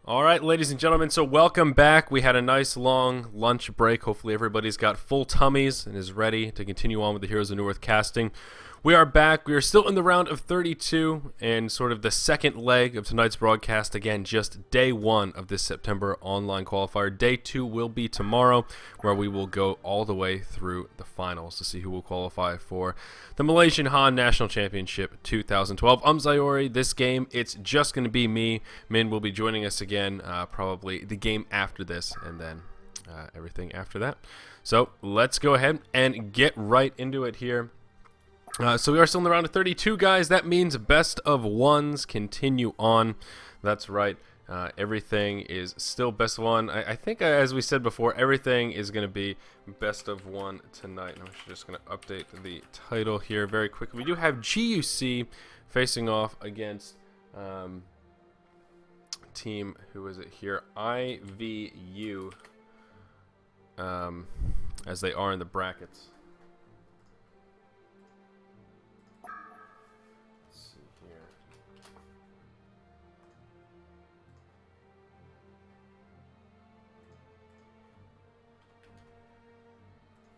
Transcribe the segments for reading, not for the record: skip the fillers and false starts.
All right, ladies and gentlemen, so welcome back. We had a nice long lunch break. Hopefully everybody's got full tummies and is ready to continue on with the Heroes of New Earth casting. We are back. We are still in the round of 32 and sort of the second leg of tonight's broadcast. Again, just day one of this September online qualifier. Day two will be tomorrow, where we will go all the way through the finals to see who will qualify for the Malaysian Han National Championship 2012. I'm Zyori. This game, it's just going to be me. Min will be joining us again, probably the game after this, and then everything after that. So let's go ahead and get right into it here. So we are still in the round of 32, guys. That means best of ones continue on. That's right. Everything is still best of one. I think, as we said before, everything is going to be best of one tonight. I'm just going to update the title here very quickly. We do have GuC facing off against team, who is it here? IvU, as they are in the brackets.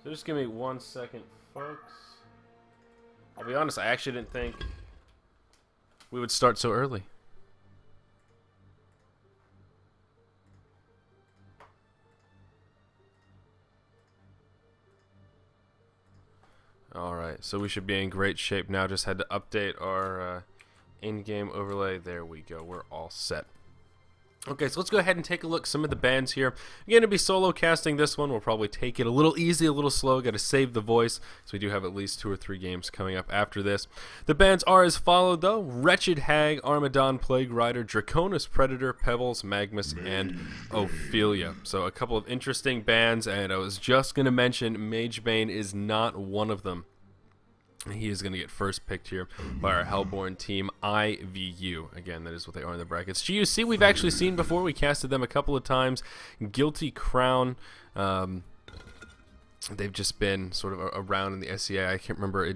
So just give me 1 second, folks. I'll be honest, I actually didn't think we would start so early. Alright, so we should be in great shape now. Just had to update our in-game overlay. There we go. We're all set. Okay, so let's go ahead and take a look at some of the bands here. I'm going to be solo casting this one. We'll probably take it a little easy, a little slow. Got to save the voice, so we do have at least 2 or 3 games coming up after this. The bands are as followed, though: Wretched Hag, Armadon, Plague Rider, Draconis, Predator, Pebbles, Magmus, and Ophelia. So a couple of interesting bands, and I was just going to mention Magebane is not one of them. He is going to get first picked here by our Hellborn team, IvU. Again, that is what they are in the brackets. GuC, we've actually seen before. We casted them a couple of times. Guilty Crown. They've just been sort of around in the SCA. I can't remember.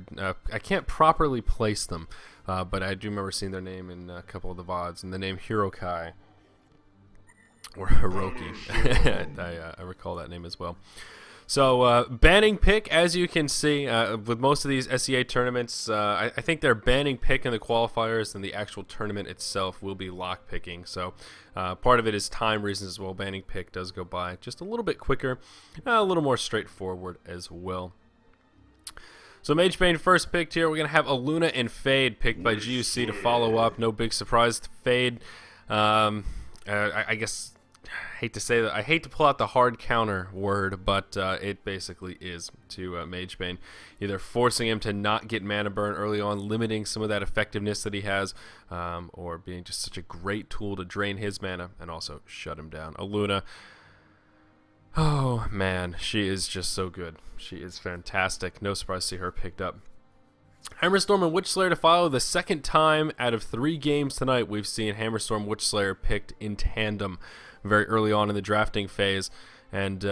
I can't properly place them, but I do remember seeing their name in a couple of the VODs. And the name Hirokai, or Hiroki. I recall that name as well. So, banning pick, as you can see, with most of these SEA tournaments, I think they're banning pick in the qualifiers, and the actual tournament itself will be lock picking. So, part of it is time reasons as well. Banning pick does go by just a little bit quicker, a little more straightforward as well. So, Magebane first picked here. We're going to have Aluna and Fade picked by GuC to follow up. No big surprise. Fade, I guess... hate to say that. I hate to pull out the hard counter word, but it basically is to Magebane, either forcing him to not get mana burn early on, limiting some of that effectiveness that he has, or being just such a great tool to drain his mana and also shut him down. Aluna, oh man, she is just so good. She is fantastic. No surprise to see her picked up. Hammerstorm and Witchslayer to follow. The second time out of 3 games tonight we've seen Hammerstorm Witchslayer picked in tandem very early on in the drafting phase, and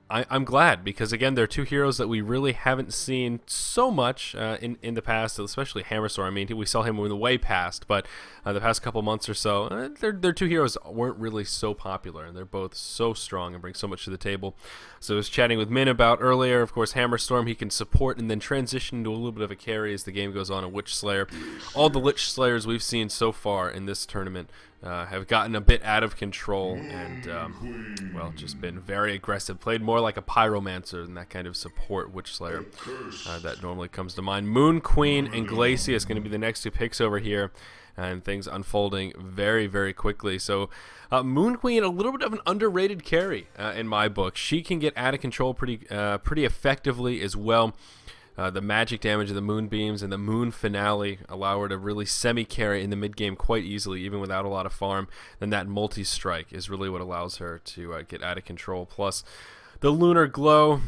I'm glad, because again, they're 2 heroes that we really haven't seen so much in the past, especially Hammerstorm. I mean, we saw him in the way past, but the past couple months or so, their 2 heroes weren't really so popular, and they're both so strong and bring so much to the table. So I was chatting with Min about earlier. Of course, Hammerstorm, he can support and then transition into a little bit of a carry as the game goes on in Witchslayer. All the Witchslayers we've seen so far in this tournament have gotten a bit out of control and, well, just been very aggressive. Played more like a Pyromancer than that kind of support Witchslayer that normally comes to mind. Moon Queen and Glacia is going to be the next 2 picks over here, and things unfolding very, very quickly. So Moon Queen, a little bit of an underrated carry in my book. She can get out of control pretty effectively as well. The magic damage of the Moonbeams and the Moon Finale allow her to really semi-carry in the mid-game quite easily, even without a lot of farm. Then that multi-strike is really what allows her to get out of control. Plus, the Lunar Glow,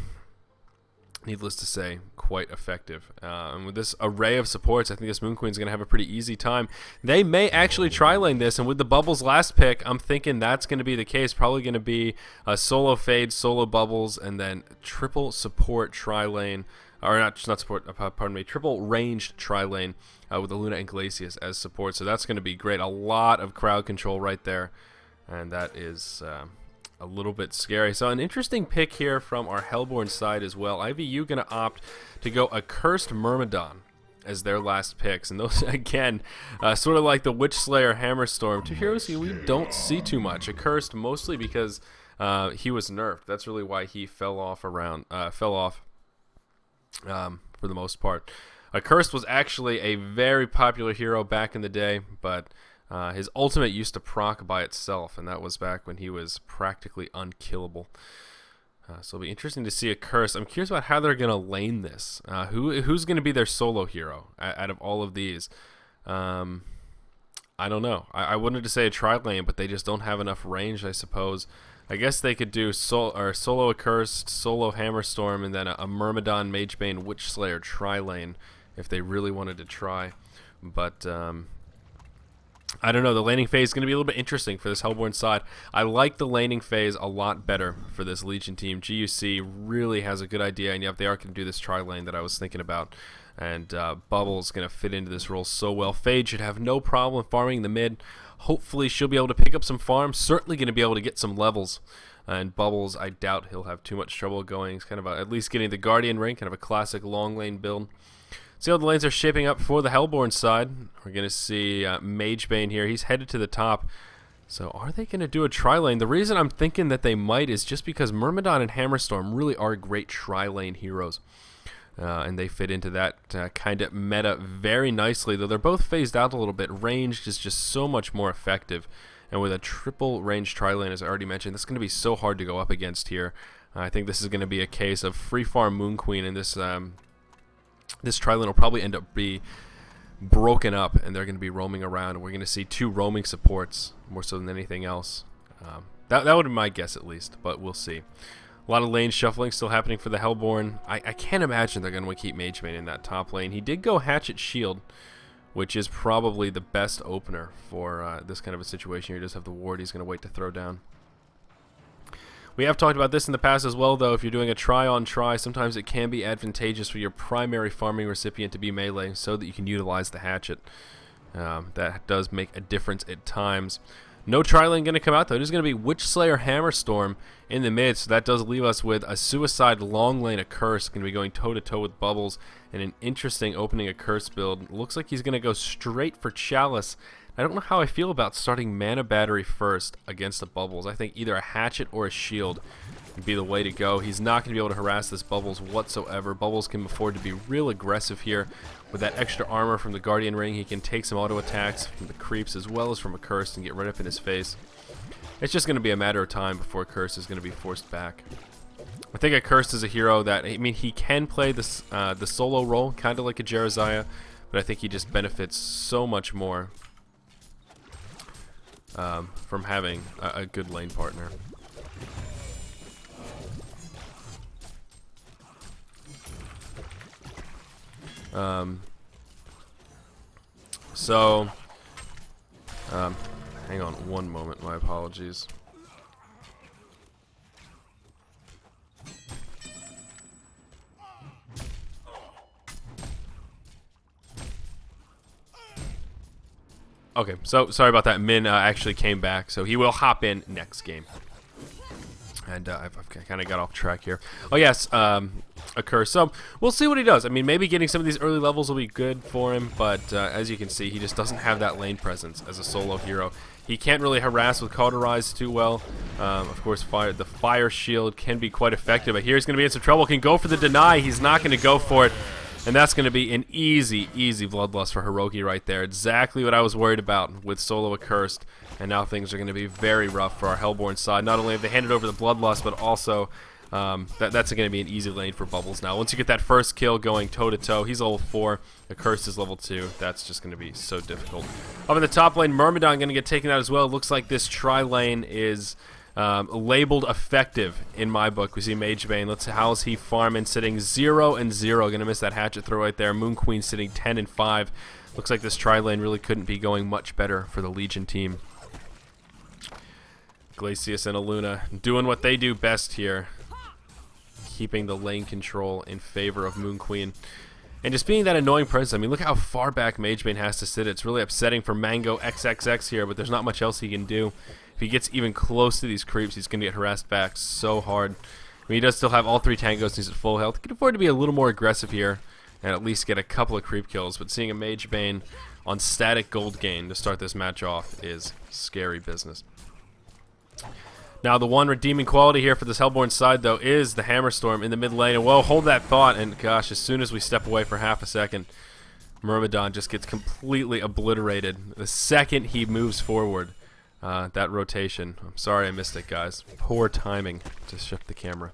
needless to say, quite effective. And with this array of supports, I think this Moon Queen's going to have a pretty easy time. They may actually tri-lane this, and with the Bubbles last pick, I'm thinking that's going to be the case. Probably going to be a solo Fade, solo Bubbles, and then triple support tri-lane. Or not support, pardon me, triple ranged tri-lane with Aluna and Glacius as support. So that's going to be great. A lot of crowd control right there, and that is a little bit scary. So an interesting pick here from our Hellborn side as well. IvU going to opt to go a Cursed Myrmidon as their last picks, and those again sort of like the Witch Slayer Hammerstorm, two heroes who we don't see too much. Accursed mostly because he was nerfed. That's really why he fell off for the most part. Accursed was actually a very popular hero back in the day, but his ultimate used to proc by itself, and that was back when he was practically unkillable. So it'll be interesting to see a Curse. I'm curious about how they're going to lane this. Who's going to be their solo hero out of all of these? I don't know. I wanted to say a tri-lane, but they just don't have enough range, I suppose. I guess they could do solo Accursed, solo Hammerstorm, and then a Myrmidon, Magebane, Witch Slayer tri-lane if they really wanted to try. But I don't know. The laning phase is going to be a little bit interesting for this Hellborn side. I like the laning phase a lot better for this Legion team. GuC really has a good idea, and yep, they are going to do this tri-lane that I was thinking about. And Bubble's going to fit into this role so well. Fade should have no problem farming the mid. Hopefully she'll be able to pick up some farms. Certainly going to be able to get some levels. And Bubbles, I doubt he'll have too much trouble going. He's kind of at least getting the Guardian ring, kind of a classic long lane build. See how the lanes are shaping up for the Hellborn side. We're going to see Magebane here. He's headed to the top. So are they going to do a tri-lane? The reason I'm thinking that they might is just because Myrmidon and Hammerstorm really are great tri-lane heroes. And they fit into that kind of meta very nicely, though they're both phased out a little bit. Ranged is just so much more effective. And with a triple range tri-lane, as I already mentioned, that's going to be so hard to go up against here. I think this is going to be a case of free farm Moon Queen, and this tri-lane will probably end up be broken up, and they're going to be roaming around, and we're going to see two roaming supports more so than anything else. That would be my guess at least, but we'll see. A lot of lane shuffling still happening for the Hellborn. I can't imagine they're going to keep Magebane in that top lane. He did go Hatchet Shield, which is probably the best opener for this kind of a situation. He does have the ward he's going to wait to throw down. We have talked about this in the past as well, though. If you're doing a try-on-try, sometimes it can be advantageous for your primary farming recipient to be melee so that you can utilize the hatchet. That does make a difference at times. No tri-lane going to come out, though. It is going to be Witch Slayer Hammerstorm in the mid, so that does leave us with a Suicide long lane Accursed. Going to be going toe-to-toe with Bubbles and an interesting opening Accursed build. Looks like he's going to go straight for Chalice. I don't know how I feel about starting Mana Battery first against the Bubbles. I think either a Hatchet or a Shield would be the way to go. He's not going to be able to harass this Bubbles whatsoever. Bubbles can afford to be real aggressive here. With that extra armor from the Guardian Ring, he can take some auto attacks from the creeps as well as from Accursed and get right up in his face. It's just going to be a matter of time before Accursed is going to be forced back. I think Accursed is a hero that, I mean, he can play this, the solo role, kind of like a Jerizaiah, but I think he just benefits so much more from having a good lane partner. Hang on one moment, my apologies. Okay, so sorry about that. Min actually came back, so he will hop in next game. And I've kind of got off track here. Oh yes, Accursed. So we'll see what he does. I mean, maybe getting some of these early levels will be good for him, but as you can see, he just doesn't have that lane presence as a solo hero. He can't really harass with Cauterize too well. Of course, the Fire Shield can be quite effective, but here he's going to be in some trouble. Can go for the deny. He's not going to go for it. And that's going to be an easy Bloodlust for Hiroki right there. Exactly what I was worried about with solo Accursed. And now things are going to be very rough for our Hellborn side. Not only have they handed over the Bloodlust, but also that's going to be an easy lane for Bubbles now. Once you get that first kill going toe-to-toe, he's level 4. Accursed is level 2. That's just going to be so difficult. Up in the top lane, Myrmidon going to get taken out as well. Looks like this tri-lane is labeled effective in my book. We see Magebane. Let's see how's he farming, sitting 0-0. Gonna miss that hatchet throw right there. Moon Queen sitting 10-5. Looks like this tri-lane really couldn't be going much better for the Legion team. Glacius and Aluna doing what they do best here, keeping the lane control in favor of Moon Queen. And just being that annoying presence, I mean, look how far back Magebane has to sit. It's really upsetting for Mango XXX here, but there's not much else he can do. If he gets even close to these creeps, he's going to get harassed back so hard. I mean, he does still have all 3 tangos and he's at full health. He can afford to be a little more aggressive here and at least get a couple of creep kills, but seeing a Magebane on static gold gain to start this match off is scary business. Now, the one redeeming quality here for this Hellborn side, though, is the Hammerstorm in the mid lane. And, whoa, hold that thought. And, gosh, as soon as we step away for half a second, Myrmidon just gets completely obliterated. The second he moves forward, that rotation. I'm sorry I missed it, guys. Poor timing to shift the camera.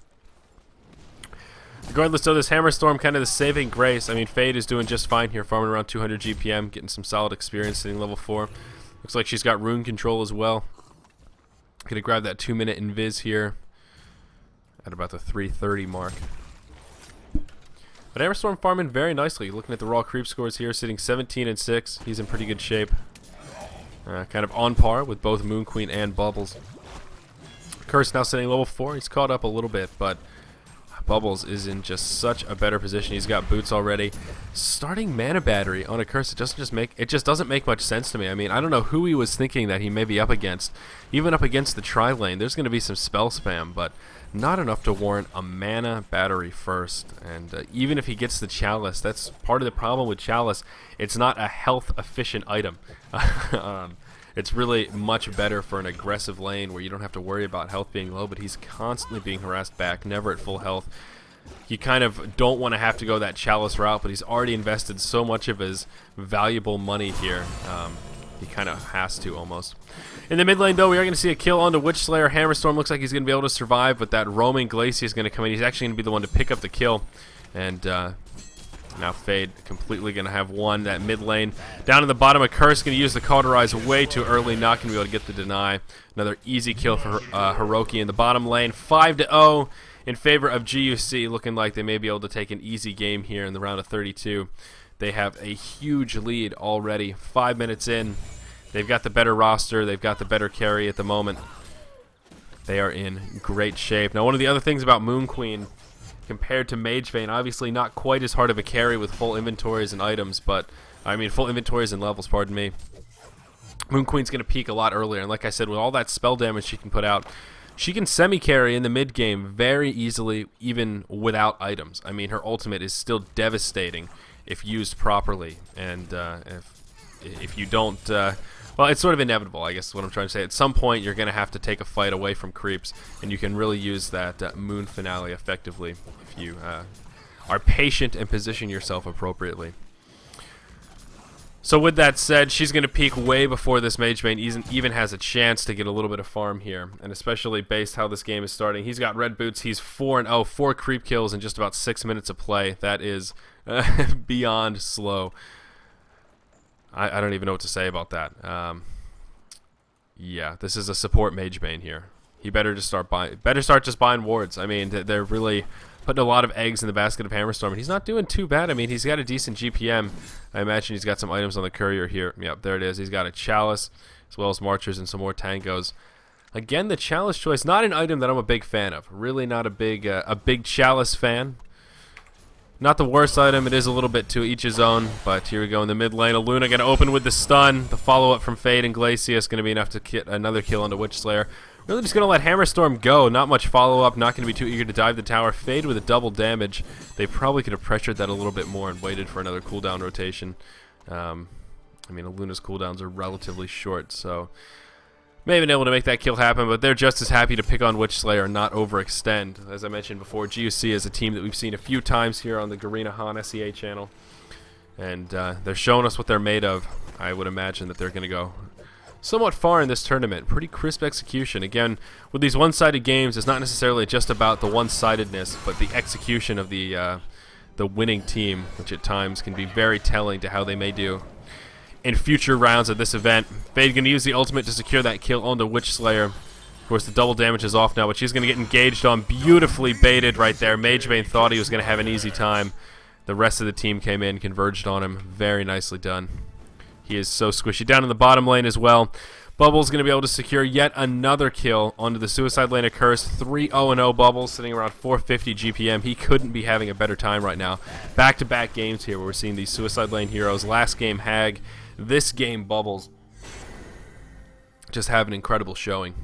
Regardless, though, this Hammerstorm kind of the saving grace. I mean, Fade is doing just fine here, farming around 200 GPM, getting some solid experience, sitting level 4. Looks like she's got rune control as well. Gonna grab that 2-minute invis here at about the 3:30 mark. But Hammerstorm farming very nicely. Looking at the raw creep scores here, sitting 17 and 6. He's in pretty good shape. Kind of on par with both Moon Queen and Bubbles. Curse now sitting level 4. He's caught up a little bit, but Bubbles is in just such a better position. He's got boots already. Starting mana battery on a Curse, it just doesn't make much sense to me. I mean, I don't know who he was thinking that he may be up against. Even up against the tri lane, there's going to be some spell spam, but not enough to warrant a mana battery first. And even if he gets the Chalice, that's part of the problem with Chalice. It's not a health efficient item. It's really much better for an aggressive lane where you don't have to worry about health being low, but he's constantly being harassed back, never at full health. You kind of don't want to have to go that Chalice route, but he's already invested so much of his valuable money here. He kind of has to almost. In the mid lane, though, we are going to see a kill onto Witch Slayer. Hammerstorm looks like he's going to be able to survive, but that roaming Glacier is going to come in. He's actually going to be the one to pick up the kill. And now Fade completely going to have won that mid lane. Down in the bottom, a Curse going to use the Cauterize way too early, not going to be able to get the deny. Another easy kill for Hiroki in the bottom lane. 5-0 in favor of GuC, looking like they may be able to take an easy game here in the round of 32. They have a huge lead already. 5 minutes in. They've got the better roster. They've got the better carry at the moment. They are in great shape. Now, one of the other things about Moon Queen compared to Magebane, obviously not quite as hard of a carry with full inventories and items, but I mean full inventories and levels, pardon me. Moon Queen's going to peak a lot earlier, and like I said, with all that spell damage she can put out, she can semi-carry in the mid-game very easily, even without items. I mean, her ultimate is still devastating if used properly, and if you don't, well, it's sort of inevitable, I guess is what I'm trying to say. At some point, you're going to have to take a fight away from creeps, and you can really use that Moon Finale effectively if you are patient and position yourself appropriately. So with that said, she's going to peak way before this Magebane even has a chance to get a little bit of farm here, and especially based how this game is starting. He's got red boots. He's 4-0, 4 creep kills in just about 6 minutes of play. That is beyond slow. I don't even know what to say about that. Yeah, this is a support Magebane here. He better just start just buying wards. I mean, they're really putting a lot of eggs in the basket of Hammerstorm, and he's not doing too bad. I mean, he's got a decent GPM. I imagine he's got some items on the courier here. Yep, there it is. He's got a Chalice, as well as Marchers and some more Tangos. Again, the Chalice choice, not an item that I'm a big fan of. Really not a big Chalice fan. Not the worst item. It is a little bit to each his own, but here we go in the mid lane. Aluna going to open with the stun. The follow-up from Fade and Glacier is going to be enough to get another kill onto Witch Slayer. Really just going to let Hammerstorm go. Not much follow-up. Not going to be too eager to dive the tower. Fade with a double damage. They probably could have pressured that a little bit more and waited for another cooldown rotation. I mean, Aluna's cooldowns are relatively short, so may have been able to make that kill happen, but they're just as happy to pick on Witch Slayer and not overextend. As I mentioned before, GuC is a team that we've seen a few times here on the Garena Han SEA channel, and they're showing us what they're made of. I would imagine that they're going to go somewhat far in this tournament. Pretty crisp execution. Again, with these one-sided games, it's not necessarily just about the one-sidedness, but the execution of the winning team, which at times can be very telling to how they may do in future rounds of this event. Fade going to use the ultimate to secure that kill onto Witch Slayer. Of course, the double damage is off now, but she's going to get engaged on. Beautifully baited right there. Magebane thought he was going to have an easy time. The rest of the team came in, converged on him. Very nicely done. He is so squishy. Down in the bottom lane as well. Bubbles going to be able to secure yet another kill onto the Suicide Lane of Curse. 3-0-0 Bubbles, sitting around 450 GPM. He couldn't be having a better time right now. Back-to-back games here where we're seeing these Suicide Lane heroes. Last game, Hag. This game, Bubbles. Just have an incredible showing.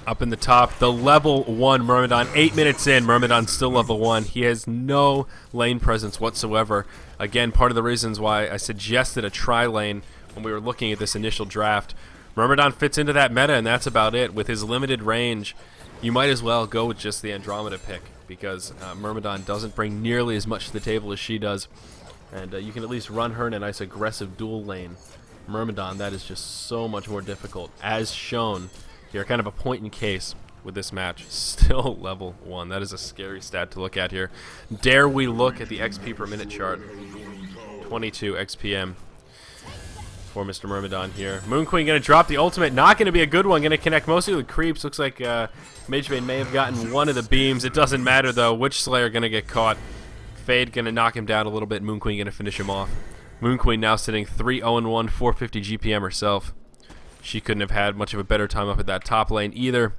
Up in the top, the level 1 Myrmidon. 8 minutes in, Myrmidon still level 1. He has no lane presence whatsoever. Again, part of the reasons why I suggested a tri-lane when we were looking at this initial draft. Myrmidon fits into that meta, and that's about it. With his limited range, you might as well go with just the Andromeda pick, because Myrmidon doesn't bring nearly as much to the table as she does. And you can at least run her in a nice aggressive dual lane. Myrmidon, that is just so much more difficult, as shown here. Kind of a point in case with this match. Still level 1. That is a scary stat to look at here. Dare we look at the XP per minute chart? 22 XPM. For Mr. Myrmidon here. Moon Queen going to drop the ultimate. Not going to be a good one. Going to connect mostly with creeps. Looks like Mage Bane may have gotten one of the beams. It doesn't matter though. Witch Slayer going to get caught. Fade going to knock him down a little bit. Moon Queen going to finish him off. Moon Queen now sitting 3-0-1, 450 GPM herself. She couldn't have had much of a better time up at that top lane either.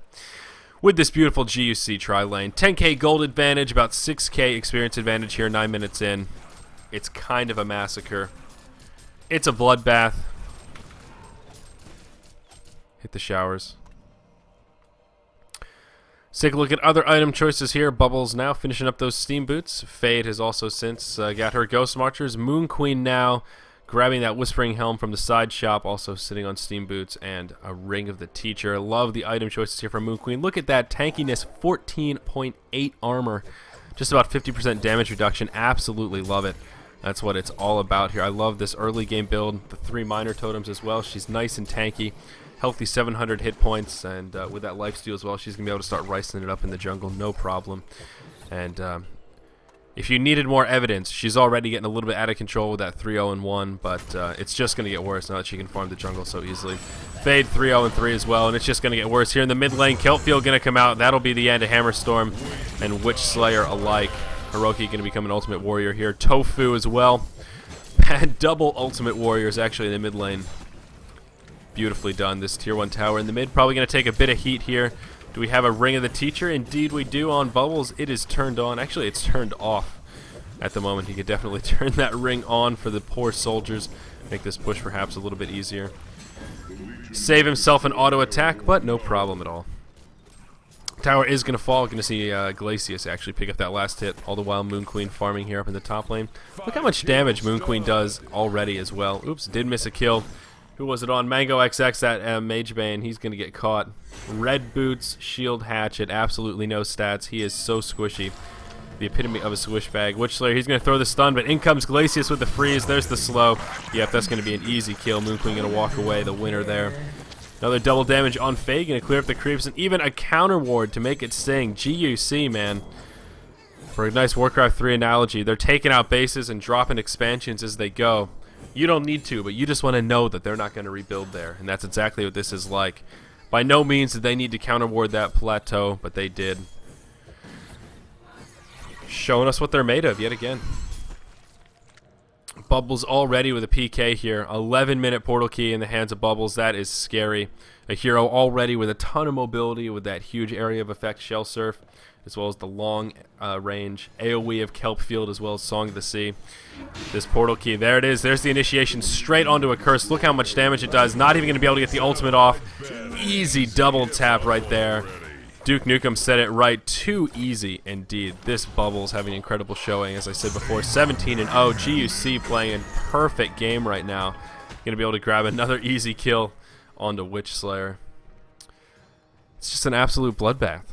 With this beautiful GuC tri-lane. 10k gold advantage, about 6k experience advantage here, 9 minutes in. It's kind of a massacre. It's a bloodbath. Hit the showers. Let's take a look at other item choices here. Bubbles now finishing up those steam boots. Fade has also since got her Ghost Marchers. Moon Queen now grabbing that Whispering Helm from the side shop, also sitting on steam boots and a Ring of the Teacher. Love the item choices here from Moon Queen. Look at that tankiness, 14.8 armor, just about 50% damage reduction. Absolutely love it. That's what it's all about here. I love this early game build. The 3 minor totems as well. She's nice and tanky. Healthy 700 hit points. And with that lifesteal as well, she's going to be able to start ricing it up in the jungle. No problem. And if you needed more evidence, she's already getting a little bit out of control with that 3-0-1. But it's just going to get worse now that she can farm the jungle so easily. Fade 3-0-3 as well. And it's just going to get worse. Here in the mid lane, Kelpfield going to come out. That'll be the end of Hammerstorm and Witch Slayer alike. Hiroki going to become an ultimate warrior here. Tofu as well. Double ultimate warriors actually in the mid lane. Beautifully done. This tier 1 tower in the mid. Probably going to take a bit of heat here. Do we have a Ring of the Teacher? Indeed we do on Bubbles. It is turned on. Actually, it's turned off at the moment. He could definitely turn that ring on for the poor soldiers. Make this push perhaps a little bit easier. Save himself an auto attack, but no problem at all. Tower is going to fall. We're going to see Glacius actually pick up that last hit. All the while Moon Queen farming here up in the top lane. Look how much damage Moon Queen does already as well. Oops, did miss a kill. Who was it on? Mango XX, that Mage Bane. He's going to get caught. Red Boots, Shield Hatchet, absolutely no stats. He is so squishy. The epitome of a squish bag. Witch Slayer, he's going to throw the stun, but in comes Glacius with the freeze. There's the slow. Yep, that's going to be an easy kill. Moon Queen going to walk away, the winner there. Another double damage on Faye, going to clear up the creeps, and even a counter ward to make it sting. GuC, man. For a nice Warcraft 3 analogy, they're taking out bases and dropping expansions as they go. You don't need to, but you just want to know that they're not going to rebuild there, and that's exactly what this is like. By no means did they need to counter ward that plateau, but they did. Showing us what they're made of yet again. Bubbles already with a PK here. 11-minute portal key in the hands of Bubbles. That is scary. A hero already with a ton of mobility with that huge area of effect Shell Surf, as well as the long range AoE of Kelpfield, as well as Song of the Sea. This portal key, there it is. There's the initiation straight onto a curse. Look how much damage it does. Not even going to be able to get the ultimate off. Easy double tap right there. Duke Nukem said it right. Too easy indeed. This Bubbles having an incredible showing, as I said before. 17-0. GuC playing a perfect game right now. Going to be able to grab another easy kill onto Witch Slayer. It's just an absolute bloodbath.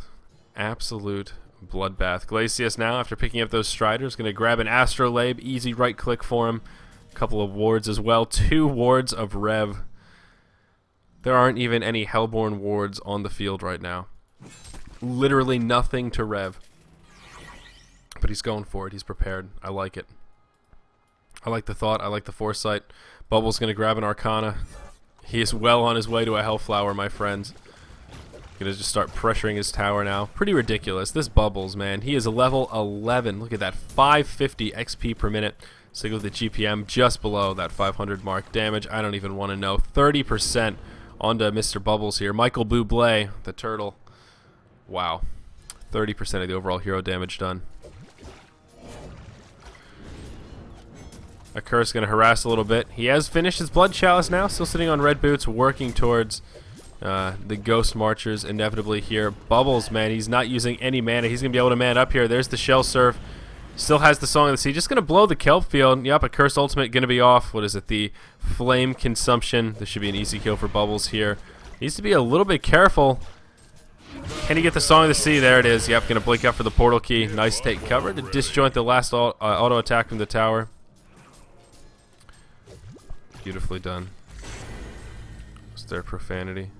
Absolute bloodbath. Glacius now, after picking up those Striders, going to grab an Astrolabe. Easy right click for him. A couple of wards as well. 2 wards of Rev. There aren't even any Hellborn wards on the field right now. Literally nothing to Rev. But he's going for it. He's prepared. I like it. I like the thought. I like the foresight. Bubble's going to grab an Arcana. He is well on his way to a Hellflower, my friends. Going to just start pressuring his tower now. Pretty ridiculous. This Bubbles, man. He is level 11. Look at that. 550 XP per minute. Signal the GPM just below that 500 mark. Damage, I don't even want to know. 30% On to Mr. Bubbles here. Michael Bublé, the turtle. Wow. 30% of the overall hero damage done. Accursed going to harass a little bit. He has finished his Blood Chalice now. Still sitting on red boots, working towards the Ghost Marchers inevitably here. Bubbles, man, he's not using any mana. He's going to be able to man up here. There's the Shell Surf. Still has the Song of the Sea. Just going to blow the Kelp Field. Yep, Accursed Ultimate going to be off. What is it? The Flame Consumption. This should be an easy kill for Bubbles here. Needs to be a little bit careful. Can he get the Song of the Sea? There it is. Yep, going to blink up for the Portal Key. Nice take cover to disjoint the last auto attack from the tower. Beautifully done. Is there profanity?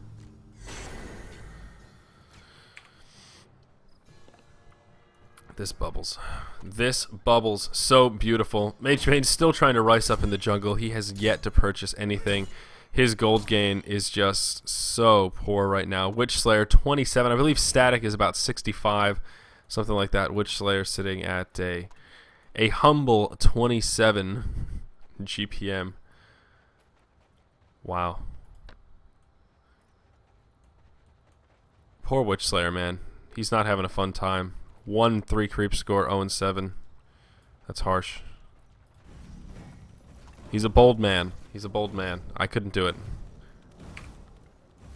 This Bubbles, so beautiful. Mage Bane's still trying to rise up in the jungle. He has yet to purchase anything. His gold gain is just so poor right now. Witch Slayer 27. I believe static is about 65, something like that. Witch Slayer sitting at a humble 27 GPM. Wow. Poor Witch Slayer, man. He's not having a fun time. 1-3 creep score, 0-7. That's harsh. He's a bold man. He's a bold man. I couldn't do it.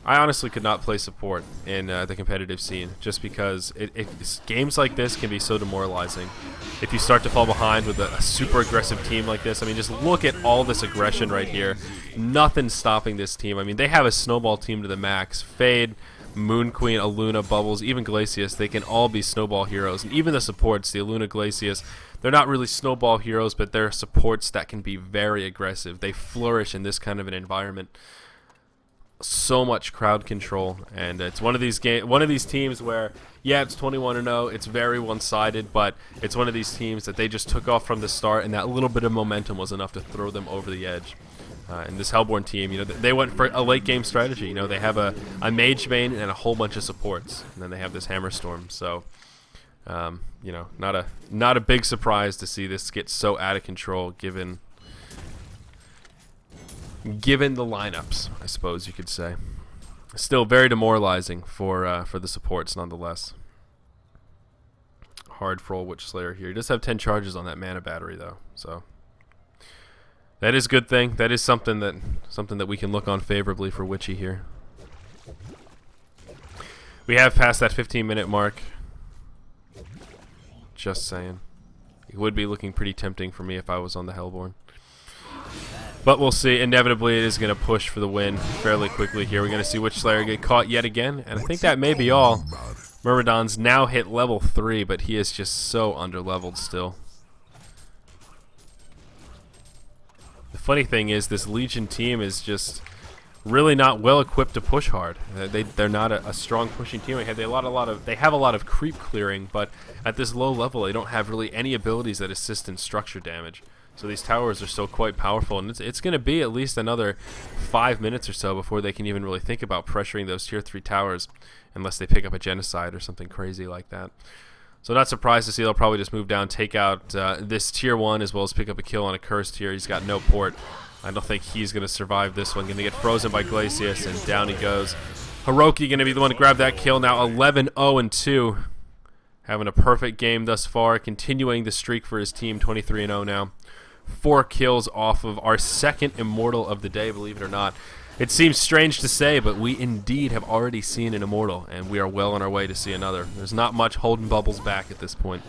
I honestly could not play support in the competitive scene just because games like this can be so demoralizing. If you start to fall behind with a super aggressive team like this, I mean, just look at all this aggression right here. Nothing stopping this team. I mean, they have a snowball team to the max. Fade, Moon Queen, Aluna, Bubbles, even Glacius, they can all be snowball heroes. And even the supports, the Aluna, Glacius, they're not really snowball heroes, but they're supports that can be very aggressive. They flourish in this kind of an environment. So much crowd control, and it's one of these teams where, yeah, it's 21-0, it's very one-sided, but it's one of these teams that they just took off from the start, and that little bit of momentum was enough to throw them over the edge. And this Hellborn team, you know, they went for a late game strategy. You know, they have a Mage Bane and a whole bunch of supports, and then they have this Hammerstorm. So, you know, not a big surprise to see this get so out of control, given the lineups, I suppose you could say. Still very demoralizing for the supports, nonetheless. Hard for old Witch Slayer here. He does have 10 charges on that mana battery, though, so that is a good thing. That is something that we can look on favorably for Witchy here. We have passed that 15-minute mark. Just saying. It would be looking pretty tempting for me if I was on the Hellborn. But we'll see. Inevitably, it is going to push for the win fairly quickly here. We're going to see Witch Slayer get caught yet again, and I think that may be all. Myrmidon's now hit level 3, but he is just so under-leveled still. The funny thing is, this Legion team is just really not well equipped to push hard. They're not a strong pushing team. They have a lot of creep clearing, but at this low level, they don't have really any abilities that assist in structure damage. So these towers are still quite powerful, and it's going to be at least another 5 minutes or so before they can even really think about pressuring those tier 3 towers, unless they pick up a genocide or something crazy like that. So not surprised to see they'll probably just move down, take out this tier 1, as well as pick up a kill on a Cursed here. He's got no port. I don't think he's going to survive this one. Going to get frozen by Glacius, and down he goes. Hiroki going to be the one to grab that kill now. 11-0-2. Having a perfect game thus far. Continuing the streak for his team. 23-0 now. 4 kills off of our second Immortal of the day, believe it or not. It seems strange to say, but we indeed have already seen an Immortal, and we are well on our way to see another. There's not much holding Bubbles back at this point.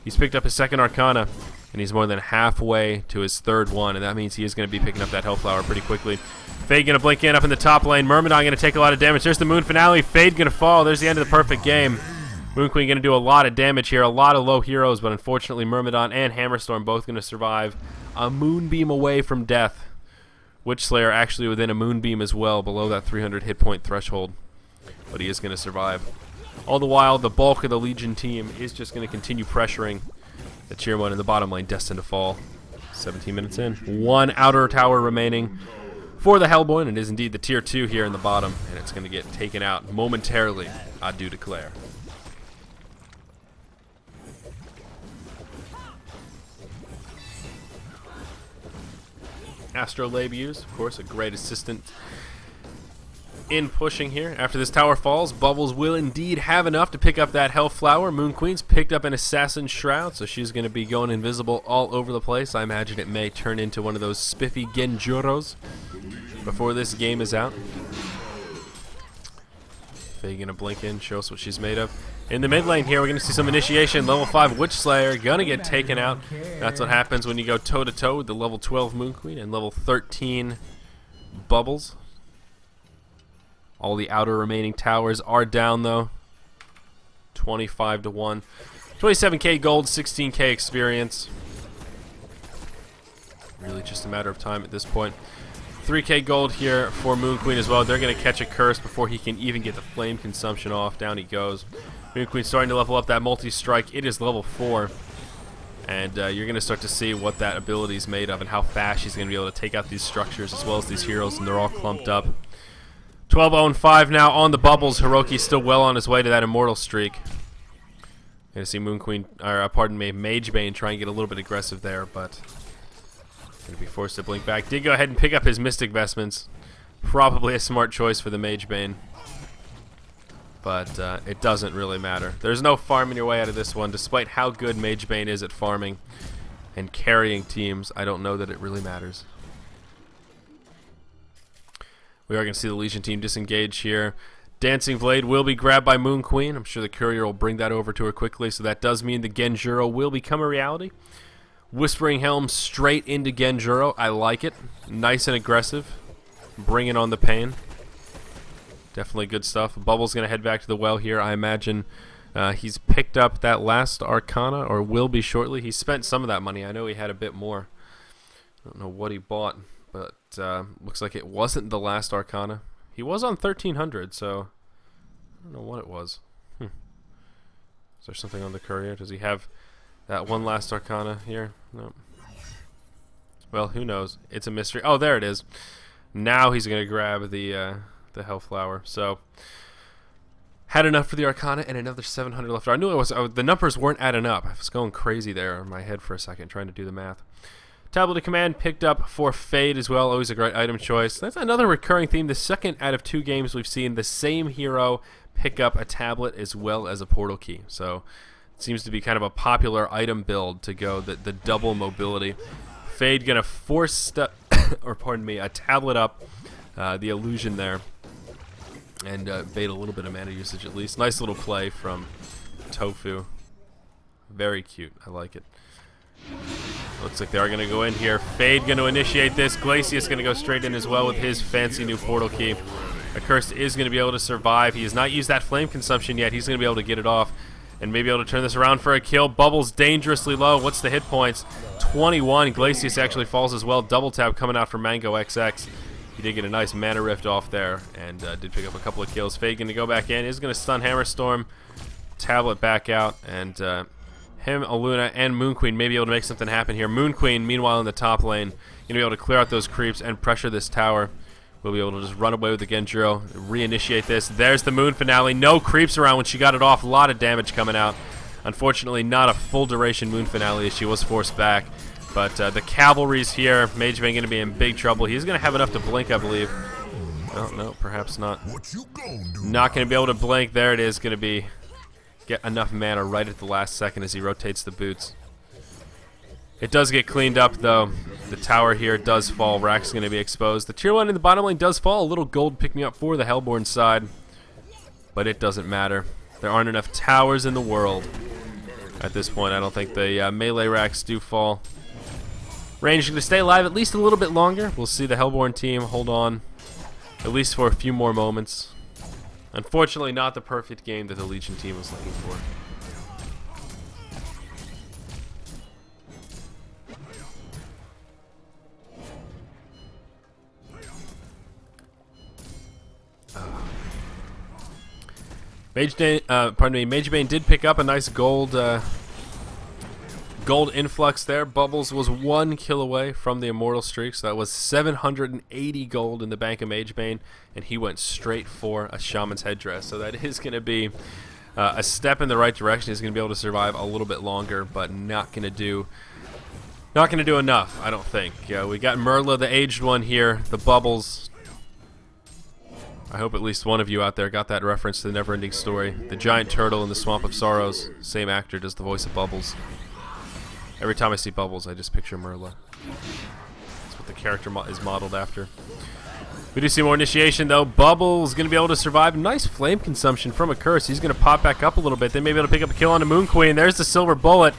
He's picked up his second Arcana, and he's more than halfway to his third one, and that means he is going to be picking up that Hellflower pretty quickly. Fade going to blink in up in the top lane. Myrmidon going to take a lot of damage. There's the Moon Finale. Fade going to fall. There's the end of the perfect game. Moon Queen going to do a lot of damage here. A lot of low heroes, but unfortunately Myrmidon and Hammerstorm both going to survive. A Moonbeam away from death. Witch Slayer actually within a Moonbeam as well, below that 300 hit point threshold. But he is going to survive. All the while, the bulk of the Legion team is just going to continue pressuring the tier 1 in the bottom lane, destined to fall. 17 minutes in. 1 outer tower remaining for the Hellborn. It is indeed the tier 2 here in the bottom, and it's going to get taken out momentarily, I do declare. Astrolabe use, of course, a great assistant in pushing here. After this tower falls, Bubbles will indeed have enough to pick up that Health Flower. Moon Queen's picked up an Assassin Shroud, so she's going to be going invisible all over the place. I imagine it may turn into one of those spiffy Genjuros before this game is out. Faye going to blink in, show us what she's made of. In the mid lane here, we're going to see some initiation. Level 5 Witch Slayer going to get taken out. That's what happens when you go toe-to-toe with the level 12 Moon Queen and level 13 Bubbles. All the outer remaining towers are down, though. 25-1. 27k gold, 16k experience. Really just a matter of time at this point. 3k gold here for Moon Queen as well. They're going to catch a curse before he can even get the flame consumption off. Down he goes. Moon Queen starting to level up that multi-strike. It is level 4. And you're going to start to see what that ability is made of and how fast she's going to be able to take out these structures as well as these heroes, and they're all clumped up. 12-0-5 now on the Bubbles. Hiroki's still well on his way to that immortal streak. Going to see Moon Queen, or pardon me, Mage Bane try and get a little bit aggressive there, but going to be forced to blink back. Did go ahead and pick up his Mystic Vestments. Probably a smart choice for the Mage Bane. But it doesn't really matter. There's no farming your way out of this one. Despite how good Mage Bane is at farming and carrying teams, I don't know that it really matters. We are going to see the Legion team disengage here. Dancing Blade will be grabbed by Moon Queen. I'm sure the courier will bring that over to her quickly, so that does mean the Genjuro will become a reality. Whispering Helm straight into Genjuro. I like it. Nice and aggressive. Bringing on the pain. Definitely good stuff. Bubble's going to head back to the well here. I imagine he's picked up that last Arcana, or will be shortly. He spent some of that money. I know he had a bit more. I don't know what he bought, but looks like it wasn't the last Arcana. He was on 1300, so I don't know what it was. Is there something on the courier? Does he have that one last Arcana here? No. Well, who knows? It's a mystery. Oh, there it is. Now he's going to grab the Health Flower. So had enough for the Arcana and another 700 left. I knew it was the numbers weren't adding up. I was going crazy there in my head for a second trying to do the math. Tablet of Command picked up for Fade as well. Always a great item choice. That's another recurring theme. The second out of 2 games we've seen the same hero pick up a tablet as well as a portal key. So it seems to be kind of a popular item build to go the double mobility. Fade gonna force a tablet up the illusion there, and bait a little bit of mana usage at least. Nice little play from Tofu. Very cute. I like it. Looks like they are going to go in here. Fade going to initiate this. Glacius going to go straight in as well with his fancy new portal key. Accursed is going to be able to survive. He has not used that flame consumption yet. He's going to be able to get it off and maybe able to turn this around for a kill. Bubbles dangerously low. What's the hit points? 21. Glacius actually falls as well. Double tap coming out from Mango XX. He did get a nice mana rift off there and did pick up a couple of kills. Fade going to go back in. Is going to stun Hammerstorm. Tablet back out, and him, Aluna, and Moon Queen may be able to make something happen here. Moon Queen, meanwhile, in the top lane, going to be able to clear out those creeps and pressure this tower. We'll be able to just run away with the Genjuro, reinitiate this. There's the Moon Finale. No creeps around when she got it off. A lot of damage coming out. Unfortunately, not a full duration Moon Finale as she was forced back. But the Cavalry's here. Mage Bane going to be in big trouble. He's going to have enough to blink, I believe. Oh, no, perhaps not. Not going to be able to blink. There it is. Going to be get enough mana right at the last second as he rotates the boots. It does get cleaned up, though. The tower here does fall. Rack's going to be exposed. The tier 1 in the bottom lane does fall. A little gold pick me up for the Hellborn side. But it doesn't matter. There aren't enough towers in the world at this point. I don't think the melee racks do fall. Range is going to stay alive at least a little bit longer. We'll see the Hellborn team hold on at least for a few more moments. Unfortunately, not the perfect game that the Legion team was looking for. Mage Bane did pick up a nice gold influx there. Bubbles was 1 kill away from the immortal streak, so that was 780 gold in the bank of Mage Bane, and he went straight for a Shaman's Headdress. So that is going to be a step in the right direction. He's going to be able to survive a little bit longer, but not going to do enough, I don't think. We got Merla, the aged one here, the Bubbles. I hope at least one of you out there got that reference to the Neverending Story. The giant turtle in the Swamp of Sorrows. Same actor does the voice of Bubbles. Every time I see Bubbles, I just picture Merla. That's what the character is modeled after. We do see more initiation, though. Bubbles going to be able to survive. Nice flame consumption from a curse. He's going to pop back up a little bit. They may be able to pick up a kill on the Moon Queen. There's the silver bullet.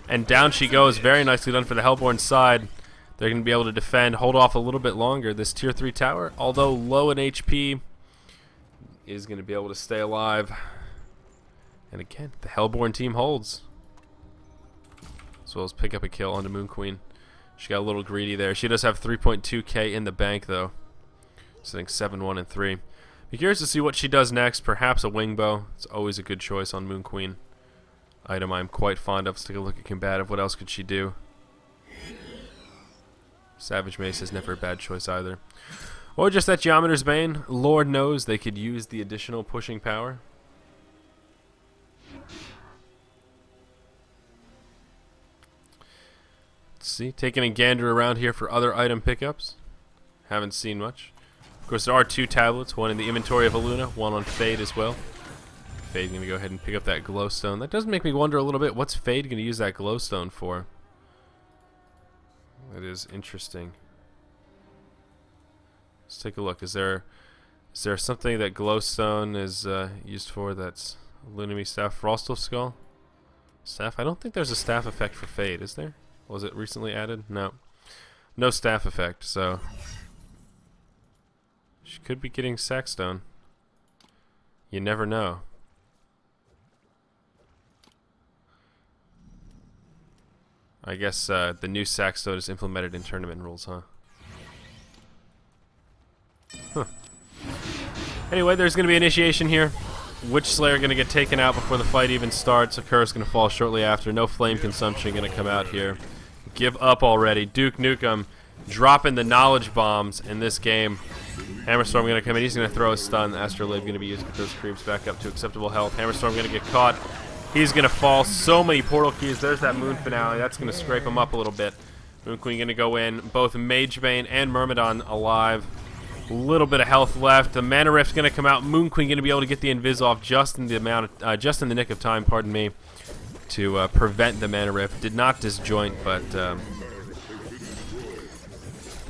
And down she goes. Very nicely done for the Hellborn side. They're going to be able to defend, hold off a little bit longer. This tier 3 tower, although low in HP, is going to be able to stay alive. And again, the Hellborn team holds. As well as pick up a kill on the Moon Queen. She got a little greedy there. She does have 3.2k in the bank, though. Sitting 7-1 and 3. Be curious to see what she does next. Perhaps a wing bow. It's always a good choice on Moon Queen. Item I'm quite fond of. Let's take a look at combative. What else could she do? Savage Mace is never a bad choice either. Or just that Geometer's Bane. Lord knows they could use the additional pushing power. Let's see. Taking a gander around here for other item pickups. Haven't seen much. Of course, there are 2 tablets. One in the inventory of Aluna. One on Fade as well. Fade going to go ahead and pick up that glowstone. That does make me wonder a little bit. What's Fade going to use that glowstone for? That is interesting. Let's take a look. Is there something that glowstone is used for that's Lunami staff? Frostal Skull? Staff? I don't think there's a staff effect for Fade, is there? Was it recently added? No. No staff effect, so she could be getting Sackstone. You never know. I guess the new Sackstone is implemented in tournament rules, huh? Anyway, there's going to be initiation here. Witch Slayer going to get taken out before the fight even starts. Occur's going to fall shortly after. No flame consumption going to come out here. Give up already. Duke Nukem dropping the knowledge bombs in this game. Hammerstorm going to come in. He's going to throw a stun. Astrolabe going to be used to get those creeps back up to acceptable health. Hammerstorm going to get caught. He's going to fall. So many portal keys. There's that Moon Finale. That's going to scrape him up a little bit. Moon Queen going to go in. Both Magebane and Myrmidon alive. A little bit of health left. The Mana Rift's going to come out. Moon Queen going to be able to get the Invis off just in the nick of time, pardon me, to prevent the Mana Rift. Did not disjoint, but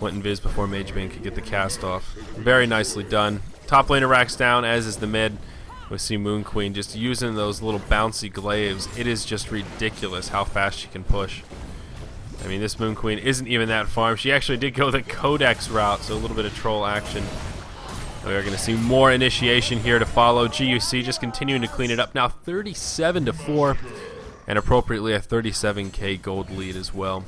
went Invis before Magebane could get the cast off. Very nicely done. Top laner racks down, as is the mid. We see Moon Queen just using those little bouncy glaives. It is just ridiculous how fast she can push. I mean, this Moon Queen isn't even that farm. She actually did go the Codex route, so a little bit of troll action. We are going to see more initiation here to follow. GuC just continuing to clean it up. Now 37-4, and appropriately a 37k gold lead as well.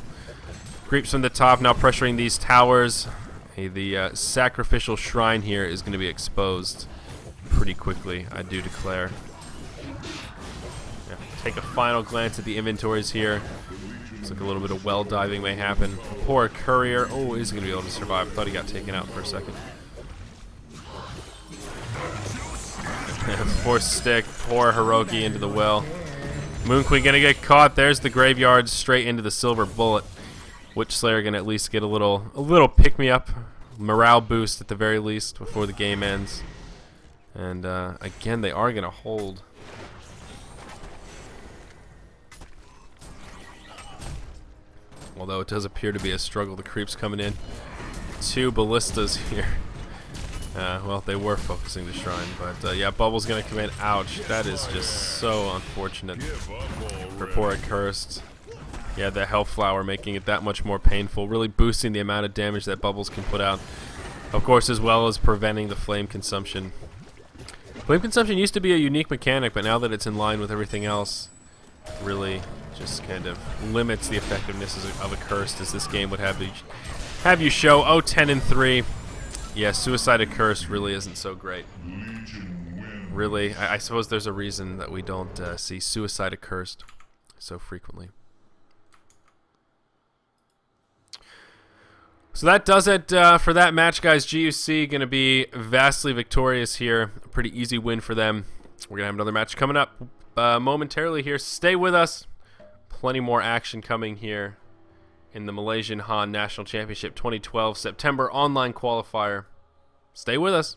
Creeps from the top now pressuring these towers. Hey, the sacrificial shrine here is going to be exposed pretty quickly, I do declare. Yeah, take a final glance at the inventories here. Looks like a little bit of well diving may happen. Poor Courier. Oh, he's going to be able to survive. I thought he got taken out for a second. Poor Stick. Poor Hiroki into the well. Moon Queen going to get caught. There's the graveyard straight into the silver bullet. Witch Slayer going to at least get a little pick-me-up. Morale boost at the very least before the game ends. And again, they are going to hold. Although it does appear to be a struggle. The creeps coming in. 2 ballistas here. Well, they were focusing the shrine, but yeah, Bubble's gonna come in. Ouch, that is just so unfortunate for poor Accursed. Yeah, the Health Flower making it that much more painful, really boosting the amount of damage that Bubbles can put out. Of course, as well as preventing the flame consumption. Flame consumption used to be a unique mechanic, but now that it's in line with everything else, really just kind of limits the effectiveness of Accursed, as this game would have you show. Oh, 10-3. Yeah, Suicide Accursed really isn't so great. Really, I suppose there's a reason that we don't see Suicide Accursed so frequently. So that does it for that match, guys. GuC going to be vastly victorious here. A pretty easy win for them. We're going to have another match coming up momentarily here. Stay with us. Plenty more action coming here in the Malaysian Han National Championship 2012 September online qualifier. Stay with us.